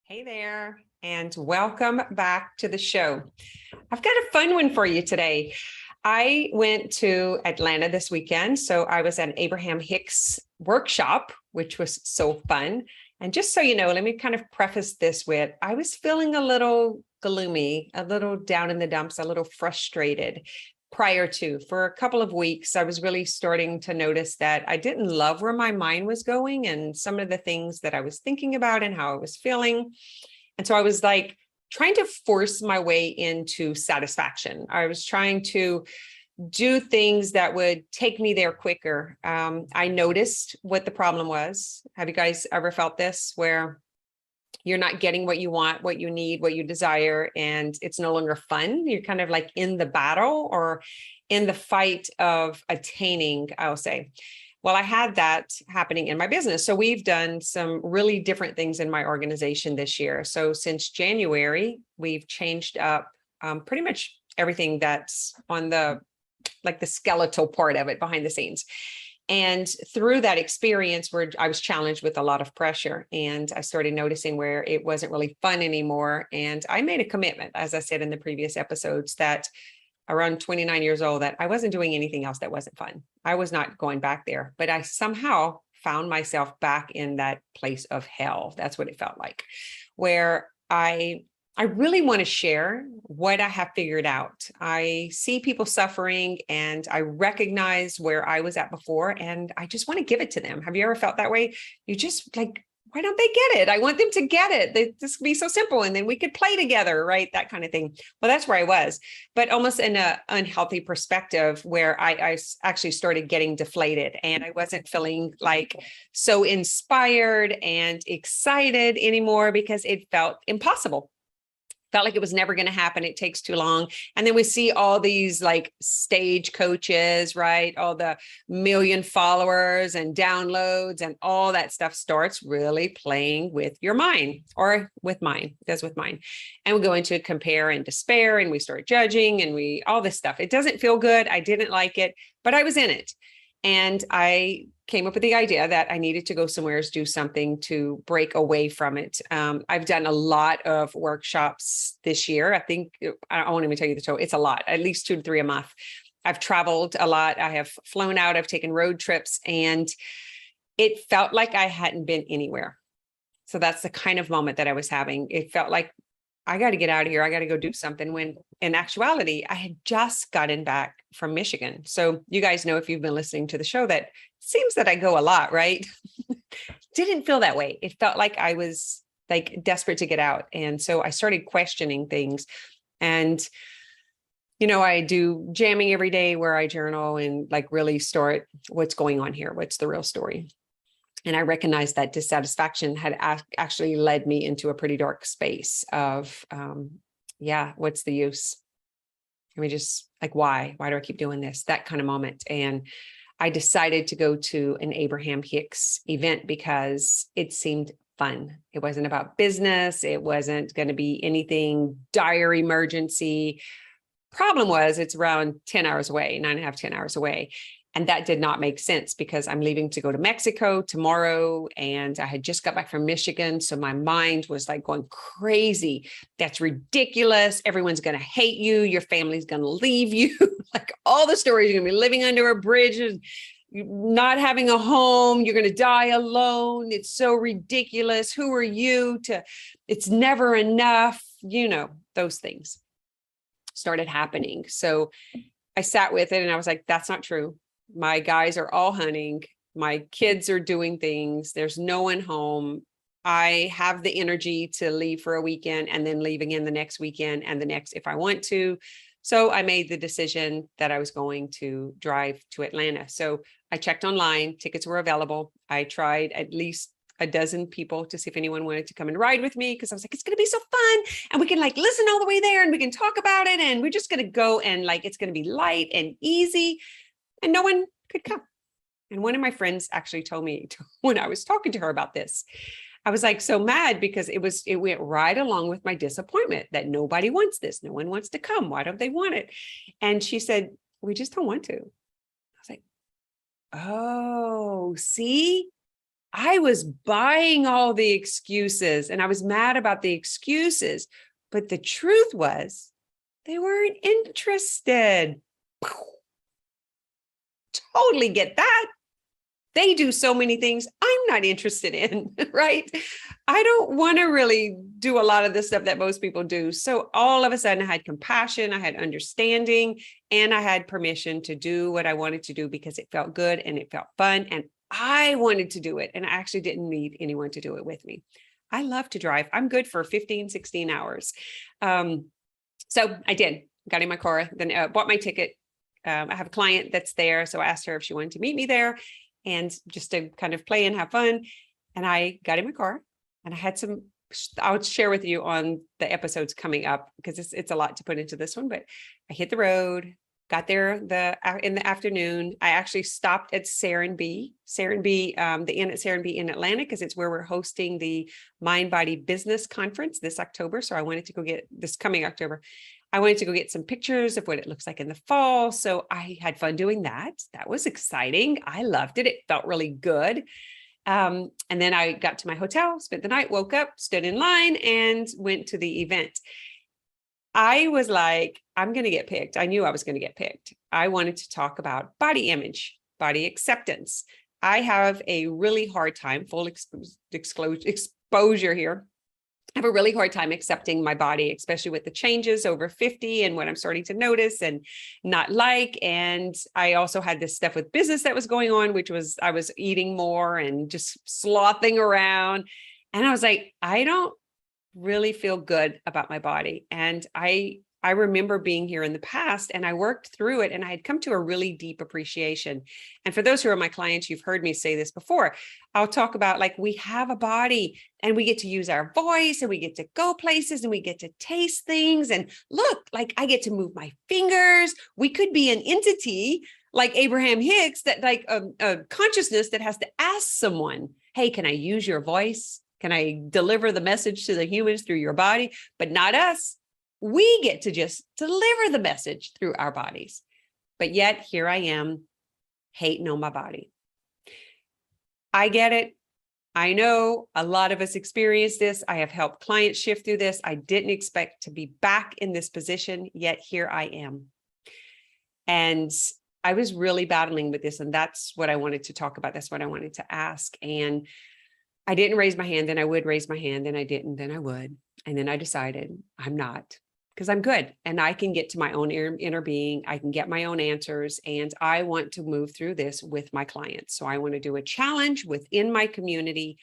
Hey there, and welcome back to the show. I've got a fun one for you today. I went to Atlanta this weekend, so I was at an Abraham Hicks workshop, which was so fun. And just so you know, let me kind of preface this with, I was feeling a little gloomy, a little down in the dumps, a little frustrated prior to. For a couple of weeks, I was really starting to notice that I didn't love where my mind was going and some of the things that I was thinking about and how I was feeling. And so I was like trying to force my way into satisfaction. I was trying to do things that would take me there quicker. I noticed what the problem was. Have you guys ever felt this where you're not getting what you want, what you need, what you desire, and it's no longer fun? You're kind of like in the battle or in the fight of attaining, I'll say. Well, I had that happening in my business. So we've done some really different things in my organization this year. So since January, we've changed up pretty much everything that's on the skeletal part of it behind the scenes. And through that experience where I was challenged with a lot of pressure, and I started noticing where it wasn't really fun anymore. And I made a commitment, as I said in the previous episodes, that around 29 years old, that I wasn't doing anything else that wasn't fun. I was not going back there, but I somehow found myself back in that place of hell. That's what it felt like, where I really want to share what I have figured out. I see people suffering and I recognize where I was at before, and I just want to give it to them. Have you ever felt that way? You just like, why don't they get it? I want them to get it. This could be so simple, and then we could play together, right? That kind of thing. Well, that's where I was, but almost in an unhealthy perspective where I actually started getting deflated, and I wasn't feeling like so inspired and excited anymore because it felt impossible. Felt like it was never going to happen. It takes too long. And then we see all these like stage coaches, right? All the million followers and downloads and all that stuff starts really playing with your mind, or with mine. It does with mine. And we go into compare and despair, and we start judging, and all this stuff. It doesn't feel good. I didn't like it, but I was in it. And I came up with the idea that I needed to go somewhere, do something to break away from it. I've done a lot of workshops this year. I think, I won't even tell you the total. It's a lot, at least 2 to 3 a month. I've traveled a lot. I have flown out. I've taken road trips, and it felt like I hadn't been anywhere. So that's the kind of moment that I was having. It felt like I got to get out of here. I got to go do something, when in actuality, I had just gotten back from Michigan. So you guys know, if you've been listening to the show, that it seems that I go a lot, right? Didn't feel that way. It felt like I was like desperate to get out. And so I started questioning things. And, you know, I do jamming every day where I journal and like really start what's going on here. What's the real story? And I recognized that dissatisfaction had actually led me into a pretty dark space of, what's the use? I mean, just like, why do I keep doing this? That kind of moment. And I decided to go to an Abraham Hicks event because it seemed fun. It wasn't about business. It wasn't going to be anything dire emergency. Problem was, it's around 10 hours away, 9.5, 10 hours away. And that did not make sense because I'm leaving to go to Mexico tomorrow. And I had just got back from Michigan. So my mind was like going crazy. That's ridiculous. Everyone's going to hate you. Your family's going to leave you. Like all the stories, you're going to be living under a bridge, not having a home. You're going to die alone. It's so ridiculous. Who are you to, it's never enough. You know, those things started happening. So I sat with it and I was like, that's not true. My guys are all hunting. My kids are doing things. There's no one home. I have the energy to leave for a weekend and then leave again the next weekend and the next if I want to. So I made the decision that I was going to drive to Atlanta. So I checked online. Tickets were available. I tried at least a dozen people to see if anyone wanted to come and ride with me, because I was like, it's going to be so fun. And we can like listen all the way there and we can talk about it. And we're just going to go and like, it's going to be light and easy. And no one could come. And one of my friends actually told me when I was talking to her about this, I was like so mad because it went right along with my disappointment that nobody wants this. No one wants to come. Why don't they want it? And she said, we just don't want to. I was like, oh, see, I was buying all the excuses and I was mad about the excuses, but the truth was they weren't interested. Totally get that. They do so many things I'm not interested in, right? I don't want to really do a lot of the stuff that most people do. So all of a sudden I had compassion, I had understanding, and I had permission to do what I wanted to do because it felt good and it felt fun. And I wanted to do it. And I actually didn't need anyone to do it with me. I love to drive. I'm good for 15, 16 hours. So I did, got in my car, then bought my ticket. I have a client that's there. So I asked her if she wanted to meet me there and just to kind of play and have fun. And I got in my car and I had some, I'll share with you on the episodes coming up because it's a lot to put into this one, but I hit the road, got there in the afternoon. I actually stopped at the Inn at Serenbe in Atlanta because it's where we're hosting the Mind Body Business Conference this October. So I wanted to go get this coming October. I wanted to go get some pictures of what it looks like in the fall. So I had fun doing that. That was exciting. I loved it. It felt really good. And then I got to my hotel, spent the night, woke up, stood in line, and went to the event. I was like, I'm going to get picked. I knew I was going to get picked. I wanted to talk about body image, body acceptance. I have a really hard time, full exposure here. I have a really hard time accepting my body, especially with the changes over 50 and what I'm starting to notice and not like. And I also had this stuff with business that was going on, which was I was eating more and just slothing around. And I was like, I don't really feel good about my body. And I remember being here in the past and I worked through it and I had come to a really deep appreciation. And for those who are my clients, you've heard me say this before. I'll talk about like we have a body and we get to use our voice and we get to go places and we get to taste things. And look, like I get to move my fingers. We could be an entity like Abraham Hicks that like a consciousness that has to ask someone, hey, can I use your voice? Can I deliver the message to the humans through your body? But not us. We get to just deliver the message through our bodies. But yet here I am hating on my body. I get it. I know a lot of us experience this. I have helped clients shift through this. I didn't expect to be back in this position, yet here I am. And I was really battling with this. And that's what I wanted to talk about. That's what I wanted to ask. And I didn't raise my hand, then I would raise my hand, then I didn't, then I would. And then I decided I'm not, because I'm good and I can get to my own inner being. I can get my own answers and I want to move through this with my clients. So I want to do a challenge within my community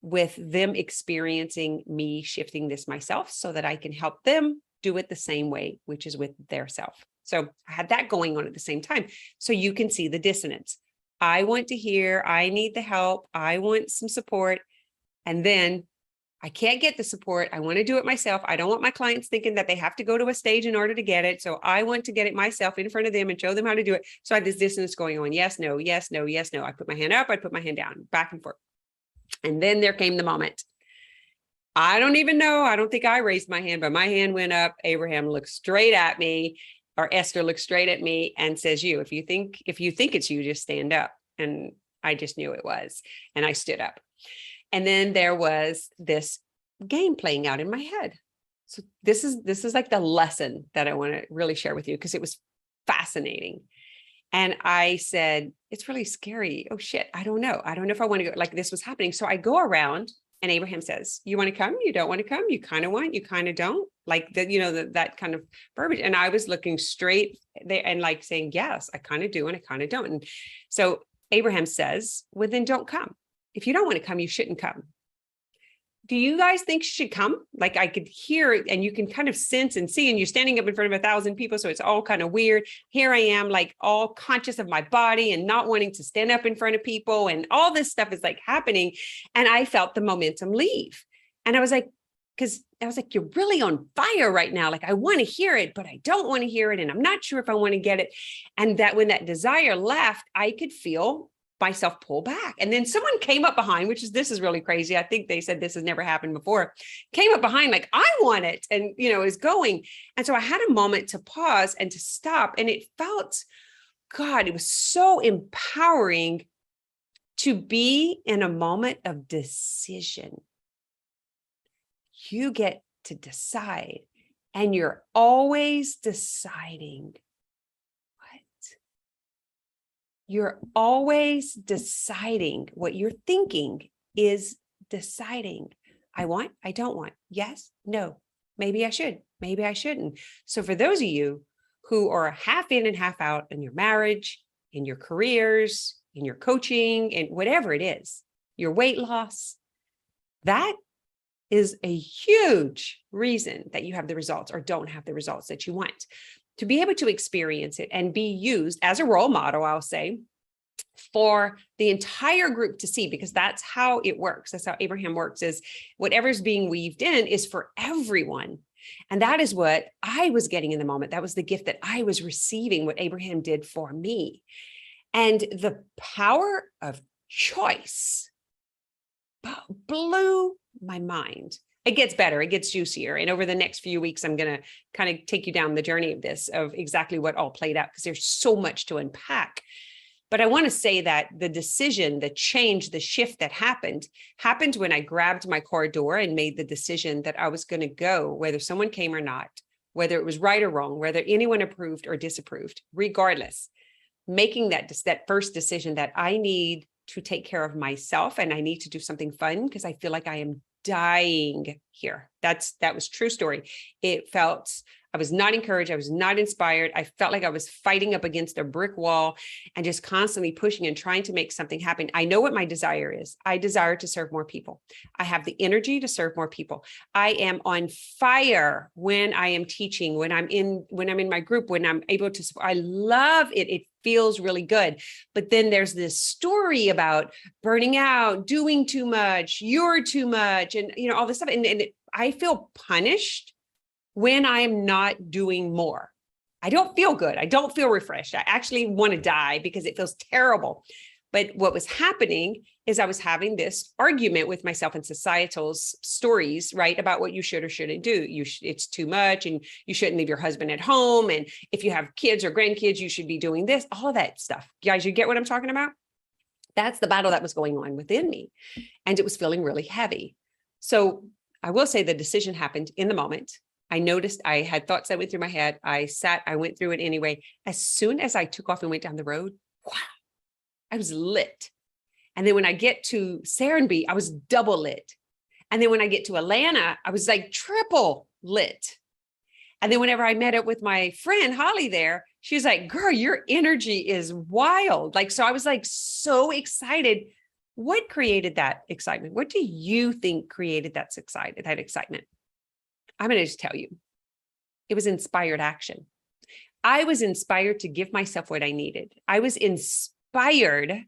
with them experiencing me shifting this myself so that I can help them do it the same way, which is with their self. So I had that going on at the same time. So you can see the dissonance. I want to hear, I need the help, I want some support. And then I can't get the support. I want to do it myself. I don't want my clients thinking that they have to go to a stage in order to get it. So I want to get it myself in front of them and show them how to do it. So I had this dissonance going on. Yes, no, yes, no, yes, no. I put my hand up, I put my hand down, back and forth. And then there came the moment. I don't even know. I don't think I raised my hand, but my hand went up. Abraham looked straight at me, or Esther looked straight at me and says, if you think it's you, just stand up. And I just knew it was. And I stood up. And then there was this game playing out in my head. So this is like the lesson that I want to really share with you because it was fascinating. And I said, it's really scary. Oh shit. I don't know. I don't know if I want to go, like this was happening. So I go around and Abraham says, you want to come? You don't want to come? You kind of want, you kind of don't, like that kind of verbiage. And I was looking straight there and like saying, yes, I kind of do. And I kind of don't. And so Abraham says, well, then don't come. If you don't want to come, you shouldn't come. Do you guys think you should come? Like I could hear it and you can kind of sense and see, and you're standing up in front of 1,000 people. So it's all kind of weird. Here I am, like all conscious of my body and not wanting to stand up in front of people. And all this stuff is like happening. And I felt the momentum leave. And I was like, you're really on fire right now. Like I want to hear it, but I don't want to hear it. And I'm not sure if I want to get it. And that when that desire left, I could feel myself pull back. And then someone came up behind, this is really crazy. I think they said this has never happened before, came up behind like, I want it. And, is going. And so I had a moment to pause and to stop. And it felt, God, it was so empowering to be in a moment of decision. You get to decide, and you're always deciding. What? You're always deciding. What you're thinking is deciding. I want, I don't want. Yes, no. Maybe I should, maybe I shouldn't. So for those of you who are half in and half out in your marriage, in your careers, in your coaching, and whatever it is, your weight loss, that is a huge reason that you have the results or don't have the results that you want. To be able to experience it and be used as a role model, I'll say, for the entire group to see, because that's how it works. That's how Abraham works, is whatever's being weaved in is for everyone. And that is what I was getting in the moment. That was the gift that I was receiving, what Abraham did for me. And the power of choice blew my mind. It gets better, it gets juicier. And over the next few weeks, I'm going to kind of take you down the journey of this, of exactly what all played out, because there's so much to unpack. But I want to say that the decision, the change, the shift that happened when I grabbed my car door and made the decision that I was going to go, whether someone came or not, whether it was right or wrong, whether anyone approved or disapproved, regardless, making that first decision that I need to take care of myself and I need to do something fun because I feel like I am dying here. That was true story. I was not encouraged. I was not inspired. I felt like I was fighting up against a brick wall and just constantly pushing and trying to make something happen. I know what my desire is. I desire to serve more people. I have the energy to serve more people. I am on fire when I am teaching, when I'm in my group, when I'm able to, I love it. It feels really good. But then there's this story about burning out, doing too much, you're too much, and all this stuff. And I feel punished when I'm not doing more. I don't feel good. I don't feel refreshed. I actually want to die because it feels terrible. But what was happening is I was having this argument with myself and societal stories, right, about what you should or shouldn't do. It's too much, and you shouldn't leave your husband at home. And if you have kids or grandkids, you should be doing this, all of that stuff. Guys, you get what I'm talking about? That's the battle that was going on within me. And it was feeling really heavy. So I will say the decision happened in the moment. I noticed I had thoughts that went through my head. I went through it anyway. As soon as I took off and went down the road, wow, I was lit. And then when I get to Serenbe, I was double lit. And then when I get to Atlanta, I was like triple lit. And then whenever I met up with my friend Holly there, she was like, girl, your energy is wild. So I was like so excited. What created that excitement? What do you think created that excitement? I'm going to just tell you, it was inspired action. I was inspired to give myself what I needed. I was inspired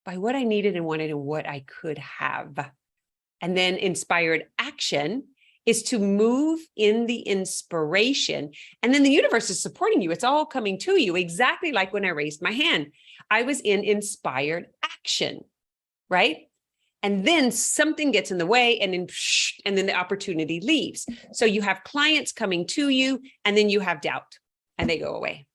by what I needed and wanted and what I could have. And then inspired action is to move in the inspiration. And then the universe is supporting you. It's all coming to you, exactly like when I raised my hand. I was in inspired action, right? And then something gets in the way, and then the opportunity leaves. So you have clients coming to you, and then you have doubt, and they go away.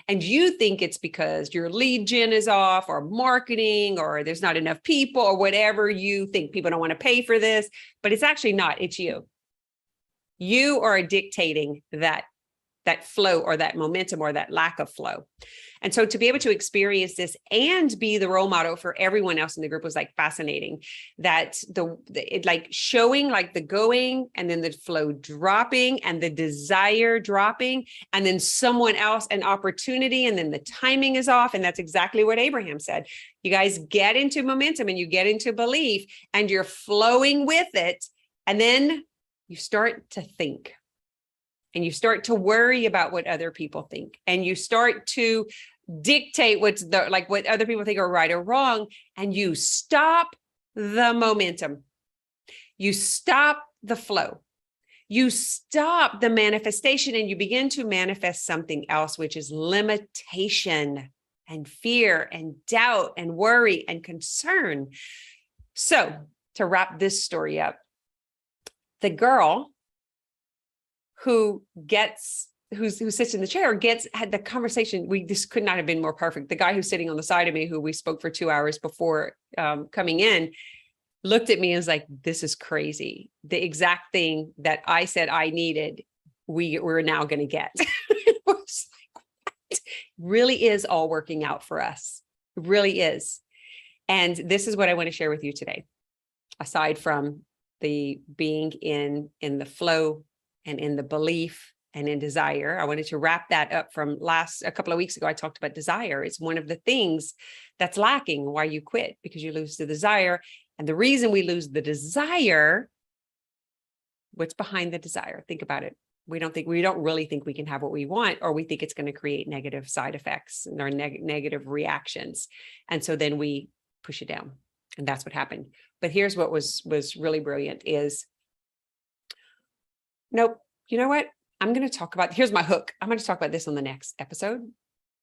And you think it's because your lead gen is off, or marketing, or there's not enough people, or whatever you think. People don't want to pay for this, but it's actually not. It's you. You are dictating that flow or that momentum or that lack of flow. And so to be able to experience this and be the role model for everyone else in the group was fascinating. That it showing the going, and then the flow dropping, and the desire dropping, and then someone else an opportunity, and then the timing is off. And that's exactly what Abraham said. You guys get into momentum and you get into belief and you're flowing with it. And then you start to think. And you start to worry about what other people think, and you start to dictate what other people think are right or wrong, and you stop the momentum. You stop the flow. You stop the manifestation, and you begin to manifest something else, which is limitation and fear and doubt and worry and concern. So to wrap this story up, the girl who gets who sits in the chair had the conversation. This could not have been more perfect. The guy who's sitting on the side of me, who we spoke for 2 hours before coming in, looked at me and was like, this is crazy. The exact thing that I said I needed, we're now going to get. It was like, what? Really is all working out for us. It really is. And this is what I want to share with you today. Aside from the being in the flow and in the belief and in desire, I wanted to wrap that up from a couple of weeks ago. I talked about desire. It's one of the things that's lacking why you quit, because you lose the desire. And the reason we lose the desire, what's behind the desire? Think about it. We don't really think we can have what we want, or we think it's going to create negative side effects or negative reactions. And so then we push it down. And that's what happened. But here's what was really brilliant is, nope, you know what? Here's my hook. I'm going to talk about this on the next episode,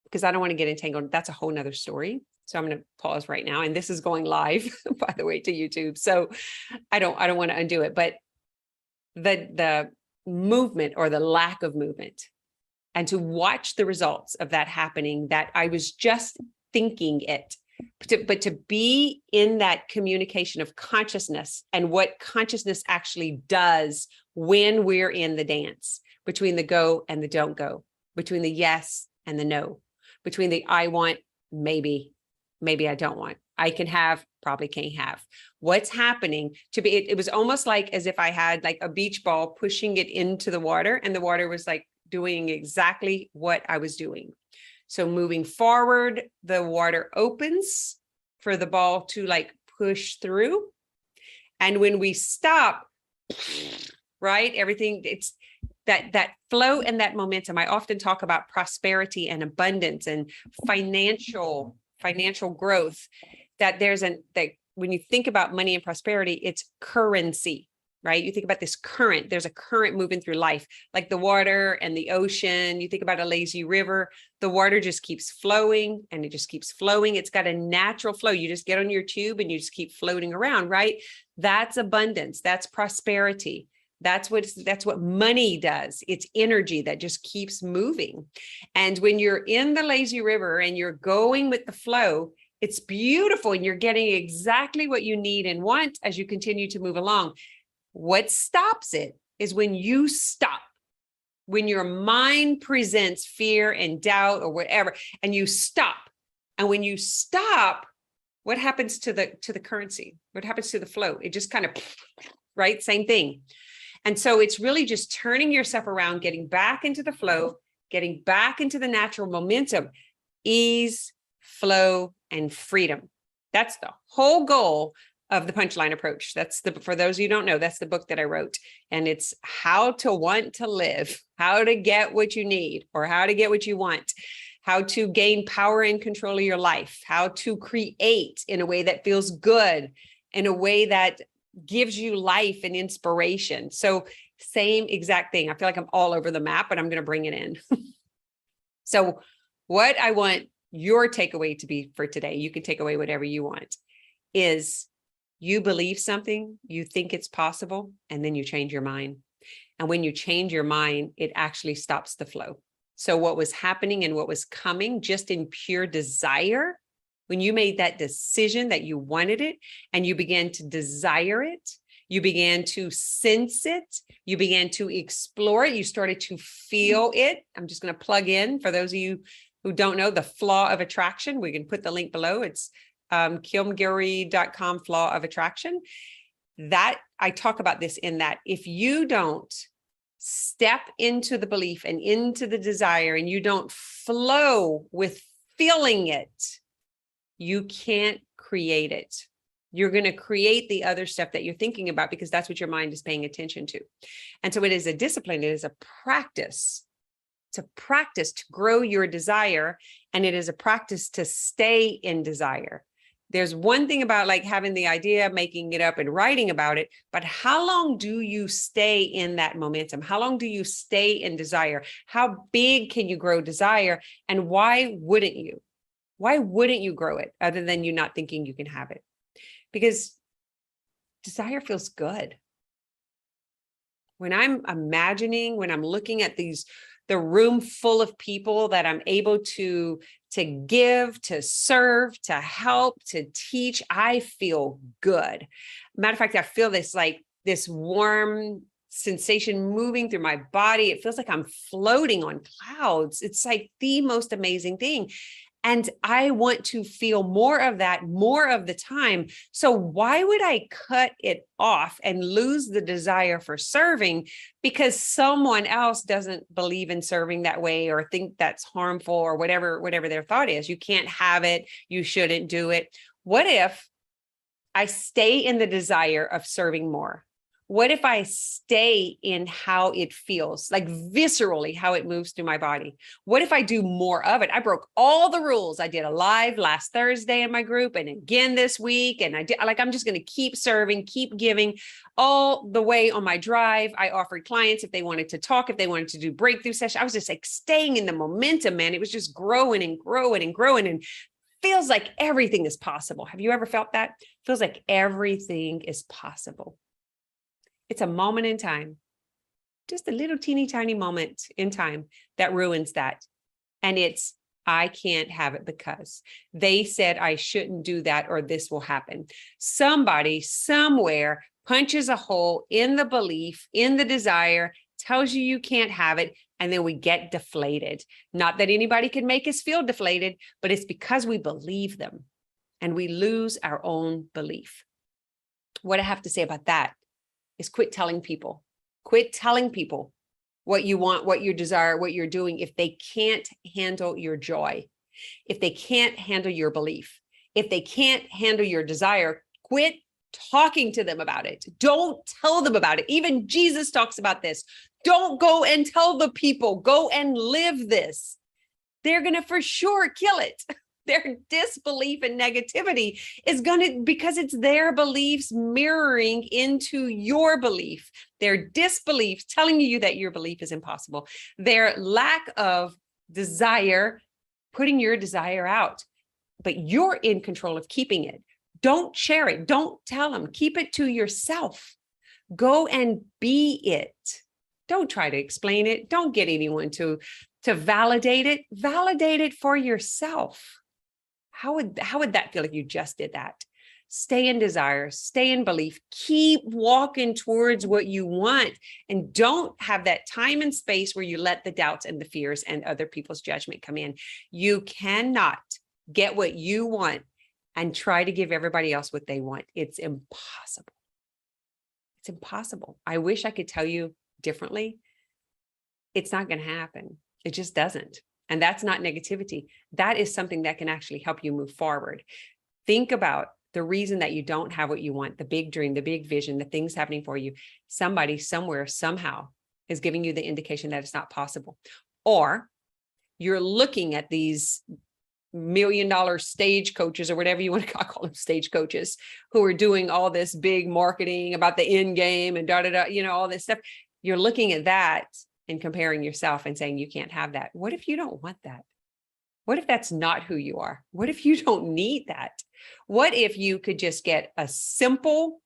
because I don't want to get entangled. That's a whole nother story. So I'm going to pause right now. And this is going live, by the way, to YouTube. So I don't want to undo it, but the movement or the lack of movement, and to watch the results of that happening, that I was just thinking it, but to be in that communication of consciousness and what consciousness actually does when we're in the dance between the go and the don't go, between the yes and the no, between the I want, maybe I don't want, I can have, probably can't have. What's happening to be, it was almost like as if I had like a beach ball pushing it into the water, and the water was like doing exactly what I was doing. So moving forward, the water opens for the ball to like push through. And when we stop, right, everything, it's that flow and that momentum. I often talk about prosperity and abundance and financial growth, that when you think about money and prosperity, it's currency, right? You think about this current, there's a current moving through life, like the water and the ocean. You think about a lazy river, the water just keeps flowing and it just keeps flowing. It's got a natural flow. You just get on your tube and you just keep floating around, right? That's abundance. That's prosperity. That's what money does. It's energy that just keeps moving. And when you're in the lazy river and you're going with the flow, it's beautiful, and you're getting exactly what you need and want as you continue to move along. What stops it is when you stop, when your mind presents fear and doubt or whatever, and you stop. And when you stop, what happens to the currency? What happens to the flow? It just kind of, right? Same thing. And so it's really just turning yourself around, getting back into the flow, getting back into the natural momentum, ease, flow, and freedom. That's the whole goal of the Punchline Approach. For those of you who don't know, that's the book that I wrote. And it's how to want to live, how to get what you need or how to get what you want, how to gain power and control of your life, how to create in a way that feels good, in a way that gives you life and inspiration. So same exact thing. I feel like I'm all over the map, but I'm going to bring it in. So what I want your takeaway to be for today, you can take away whatever you want, is you believe something, you think it's possible, and then you change your mind. And when you change your mind, it actually stops the flow. So what was happening and what was coming just in pure desire, when you made that decision that you wanted it and you began to desire it, you began to sense it, you began to explore it, you started to feel it. I'm just going to plug in for those of you who don't know the flaw of attraction. We can put the link below. It's kilmgary.com flaw of attraction. That I talk about this in that if you don't step into the belief and into the desire and you don't flow with feeling it, you can't create it. You're going to create the other stuff that you're thinking about because that's what your mind is paying attention to. And so it is a discipline. It is a practice. It's a practice to grow your desire. And it is a practice to stay in desire. There's one thing about like having the idea, making it up and writing about it, but how long do you stay in that momentum? How long do you stay in desire? How big can you grow desire? And why wouldn't you? Why wouldn't you grow it other than you not thinking you can have it? Because desire feels good. When I'm imagining, when I'm looking at these the room full of people that I'm able to give, to serve, to help, to teach, I feel good. Matter of fact, I feel this warm sensation moving through my body. It feels like I'm floating on clouds. It's like the most amazing thing. And I want to feel more of that more of the time. So why would I cut it off and lose the desire for serving because someone else doesn't believe in serving that way or think that's harmful or whatever their thought is? You can't have it. You shouldn't do it. What if I stay in the desire of serving more? What if I stay in how it feels, like viscerally, how it moves through my body? What if I do more of it? I broke all the rules. I did a live last Thursday in my group and again this week. And I'm just going to keep serving, keep giving all the way on my drive. I offered clients if they wanted to talk, if they wanted to do breakthrough sessions. I was just like staying in the momentum, man. It was just growing and growing and growing and feels like everything is possible. Have you ever felt that? Feels like everything is possible. It's a moment in time, just a little teeny tiny moment in time that ruins that. And it's, I can't have it because they said I shouldn't do that or this will happen. Somebody somewhere punches a hole in the belief, in the desire, tells you can't have it. And then we get deflated. Not that anybody can make us feel deflated, but it's because we believe them and we lose our own belief. What I have to say about that is quit telling people what you want, what you desire, what you're doing. If they can't handle your joy, if they can't handle your belief, if they can't handle your desire, quit talking to them about it. Don't tell them about it. Even Jesus talks about this. Don't go and tell the people, go and live this. They're going to for sure kill it. Their disbelief and negativity is going to, because it's their beliefs mirroring into your belief, their disbelief telling you that your belief is impossible, their lack of desire, putting your desire out, but you're in control of keeping it. Don't share it. Don't tell them. Keep it to yourself. Go and be it. Don't try to explain it. Don't get anyone to validate it. Validate it for yourself. How would that feel if you just did that? Stay in desire, stay in belief, keep walking towards what you want, and don't have that time and space where you let the doubts and the fears and other people's judgment come in. You cannot get what you want and try to give everybody else what they want. It's impossible. It's impossible. I wish I could tell you differently. It's not going to happen. It just doesn't. And that's not negativity. That is something that can actually help you move forward. Think about the reason that you don't have what you want, the big dream, the big vision, the things happening for you. Somebody somewhere, somehow is giving you the indication that it's not possible. Or you're looking at these $1 million stage coaches or whatever you want to call them, stage coaches, who are doing all this big marketing about the end game and all this stuff. You're looking at that and comparing yourself and saying you can't have that. What if you don't want that? What if that's not who you are? What if you don't need that? What if you could just get a simple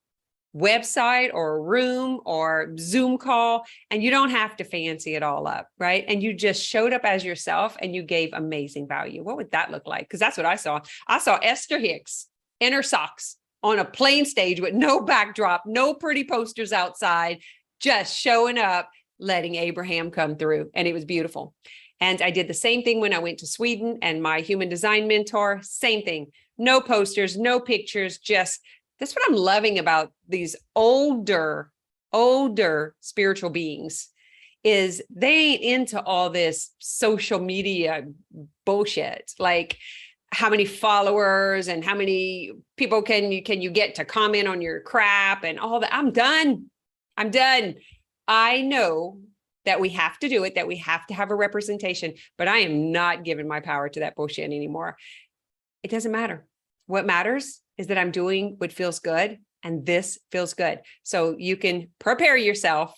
website or a room or Zoom call and you don't have to fancy it all up, right? And you just showed up as yourself and you gave amazing value. What would that look like? Because that's what I saw. I saw Esther Hicks in her socks on a plain stage with no backdrop, no pretty posters outside, just showing up, letting Abraham come through. And it was beautiful. And I did the same thing when I went to Sweden and my human design mentor, same thing. No posters, no pictures, just that's what I'm loving about these older spiritual beings is they ain't into all this social media bullshit. Like how many followers and how many people can you get to comment on your crap and all that. I'm done. I know that we have to do it, that we have to have a representation, but I am not giving my power to that bullshit anymore. It doesn't matter. What matters is that I'm doing what feels good, and this feels good. So you can prepare yourself.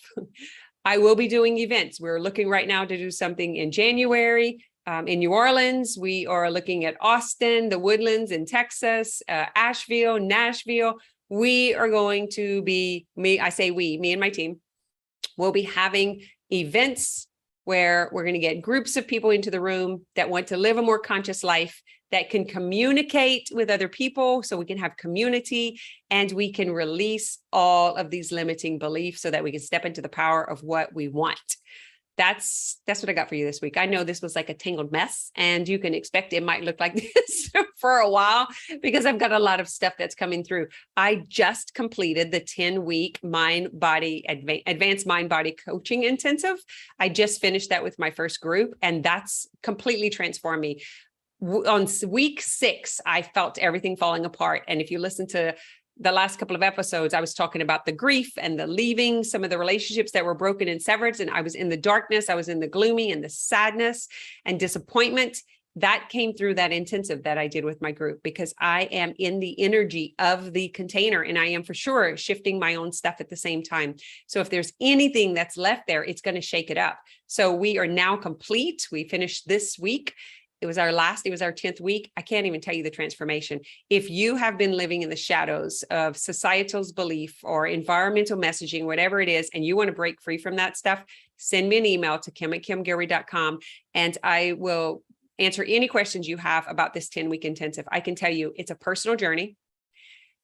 I will be doing events. We're looking right now to do something in January in New Orleans. We are looking at Austin, the Woodlands in Texas, Asheville, Nashville. We are going to be, me and my team, we'll be having events where we're going to get groups of people into the room that want to live a more conscious life, that can communicate with other people so we can have community and we can release all of these limiting beliefs so that we can step into the power of what we want. That's what I got for you this week. I know this was like a tangled mess, and you can expect it might look like this for a while because I've got a lot of stuff that's coming through. I just completed the 10-week advanced mind body coaching intensive. I just finished that with my first group, and that's completely transformed me. On week 6, I felt everything falling apart. And if you listen to the last couple of episodes, I was talking about the grief and the leaving, some of the relationships that were broken and severed. And I was in the darkness, I was in the gloomy and the sadness and disappointment. That came through that intensive that I did with my group, because I am in the energy of the container, and I am for sure shifting my own stuff at the same time. So if there's anything that's left there, it's going to shake it up. So we are now complete. We finished this week. It was our 10th week. I can't even tell you the transformation. If you have been living in the shadows of societal's belief or environmental messaging, whatever it is, and you want to break free from that stuff, send me an email to kim@kimgilroy.com, and I will answer any questions you have about this 10-week intensive. I can tell you it's a personal journey,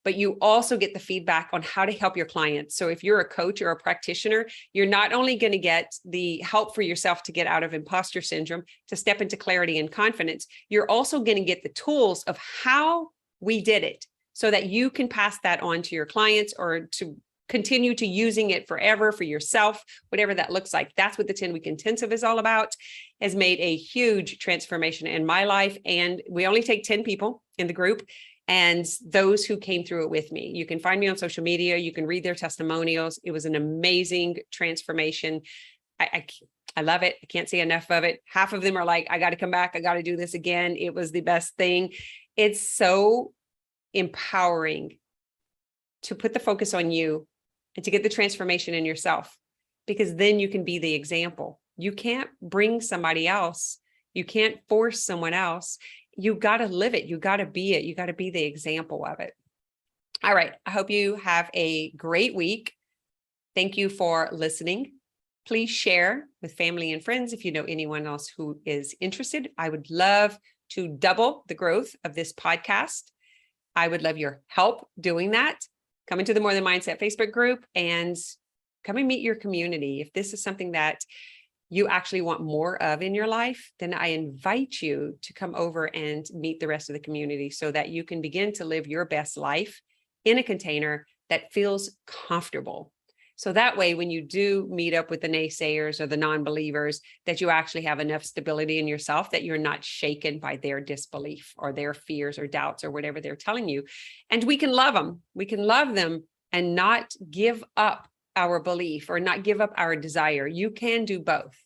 but you also get the feedback on how to help your clients. So if you're a coach or a practitioner, you're not only going to get the help for yourself to get out of imposter syndrome, to step into clarity and confidence, you're also going to get the tools of how we did it so that you can pass that on to your clients or to continue to using it forever for yourself, whatever that looks like. That's what the 10-week intensive is all about. Has made a huge transformation in my life. And we only take 10 people in the group, and those who came through it with me. You can find me on social media. You can read their testimonials. It was an amazing transformation. I love it. I can't say enough of it. Half of them are like, I got to come back. I got to do this again. It was the best thing. It's so empowering to put the focus on you and to get the transformation in yourself, because then you can be the example. You can't bring somebody else. You can't force someone else. You got to live it. You got to be it. You got to be the example of it. All right. I hope you have a great week. Thank you for listening. Please share with family and friends if you know anyone else who is interested. I would love to double the growth of this podcast. I would love your help doing that. Come into the More Than Mindset Facebook group and come and meet your community. If this is something that you actually want more of in your life, then I invite you to come over and meet the rest of the community so that you can begin to live your best life in a container that feels comfortable. So that way, when you do meet up with the naysayers or the non-believers, that you actually have enough stability in yourself that you're not shaken by their disbelief or their fears or doubts or whatever they're telling you. And we can love them. We can love them and not give up our belief or not give up our desire. You can do both,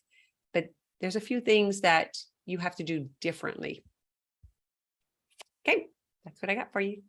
but there's a few things that you have to do differently. Okay, that's what I got for you.